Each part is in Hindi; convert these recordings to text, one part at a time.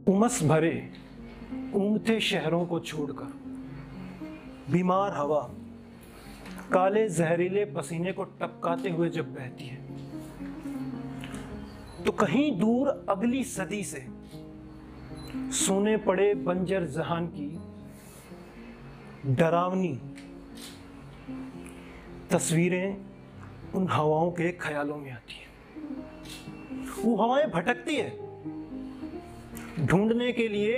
उमस भरे ऊँघते शहरों को छोड़कर बीमार हवा काले जहरीले पसीने को टपकाते हुए जब बहती है, तो कहीं दूर अगली सदी से सोने पड़े बंजर जहान की डरावनी तस्वीरें उन हवाओं के ख्यालों में आती हैं। वो हवाएं भटकती है ढूंढने के लिए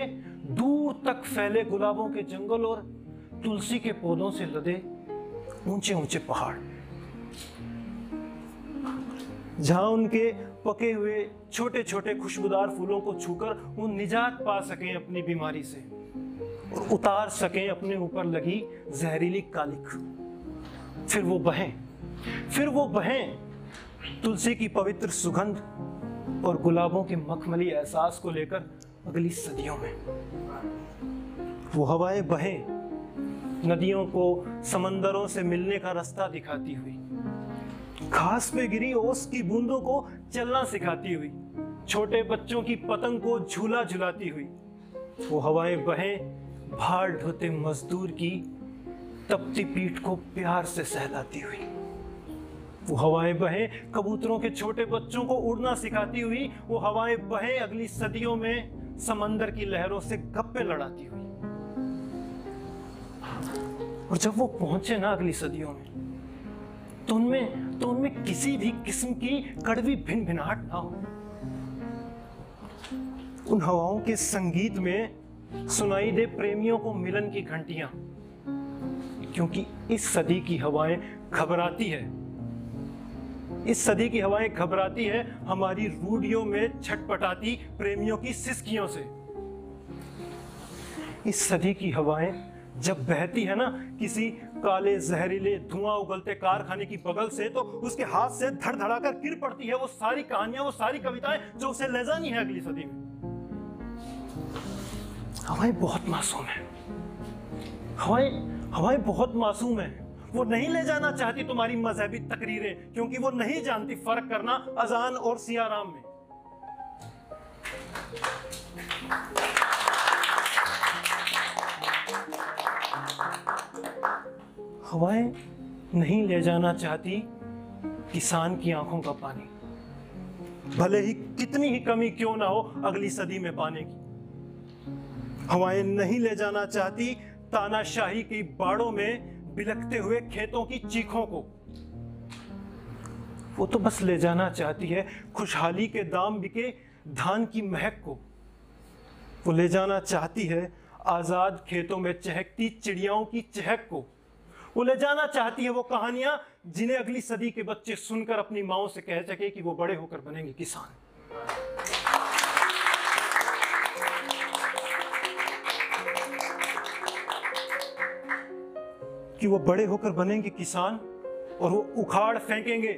दूर तक फैले गुलाबों के जंगल और तुलसी के पौधों से लदे ऊंचे ऊंचे पहाड़, जहां उनके पके हुए छोटे छोटे खुशबूदार फूलों को छूकर वो निजात पा सकें अपनी बीमारी से और उतार सकें अपने ऊपर लगी जहरीली कालिख। फिर वो बहें तुलसी की पवित्र सुगंध और गुलाबों के मखमली एहसास को लेकर अगली सदियों में। वो हवाएं बहें नदियों को समंदरों से मिलने का रास्ता दिखाती हुई, घास पे गिरी ओस की बूंदों को चलना सिखाती हुई, छोटे बच्चों की पतंग को झूला झुलाती हुई। वो हवाएं बहें भार ढोते मजदूर की तपती पीठ को प्यार से सहलाती हुई। वो हवाएं बहें कबूतरों के छोटे बच्चों को उड़ना सिखाती हुई। वो हवाएं बहें अगली सदियों में समंदर की लहरों से गप्पे लड़ाती हुई। और जब वो पहुंचे ना अगली सदियों में, तो उनमें किसी भी किस्म की कड़वी भिनभिनाहट ना हो। उन हवाओं के संगीत में सुनाई दे प्रेमियों को मिलन की घंटियां, क्योंकि इस सदी की हवाएं घबराती है। इस सदी की हवाएं घबराती है हमारी रूढ़ियों में छटपटाती प्रेमियों की सिसकियों से। इस सदी की हवाएं जब बहती है ना किसी काले जहरीले धुआं उगलते कारखाने की बगल से, तो उसके हाथ से धड़धड़ा कर गिर पड़ती है वो सारी कहानियां, वो सारी कविताएं जो उसे ले जानी है अगली सदी में। हवाएं बहुत मासूम है, हवाएं बहुत मासूम है। वो नहीं ले जाना चाहती तुम्हारी मजहबी तकरीरें, क्योंकि वो नहीं जानती फर्क करना अजान और सियाराम में। हवाएं नहीं ले जाना चाहती किसान की आंखों का पानी, भले ही कितनी ही कमी क्यों ना हो अगली सदी में पाने की। हवाएं नहीं ले जाना चाहती तानाशाही की बाड़ों में बिलखते हुए खेतों की चीखों को। वो तो बस ले जाना चाहती है खुशहाली के दाम बिके धान की महक को। वो ले जाना चाहती है आजाद खेतों में चहकती चिड़ियाओं की चहक को। वो ले जाना चाहती है वो कहानियां जिन्हें अगली सदी के बच्चे सुनकर अपनी माओं से कह सके कि वो बड़े होकर बनेंगे किसान। कि वो बड़े होकर बनेंगे किसान और वो उखाड़ फेंकेंगे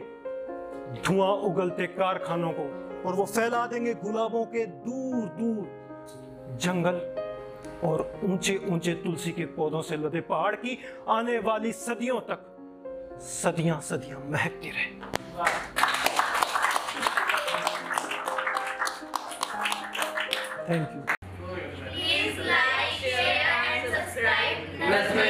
धुआं उगलते कारखानों को, और वो फैला देंगे गुलाबों के दूर दूर जंगल और ऊंचे ऊंचे तुलसी के पौधों से लदे पहाड़ की आने वाली सदियों तक सदियां सदियां महकती रहे। Thank you. Please like, share and subscribe.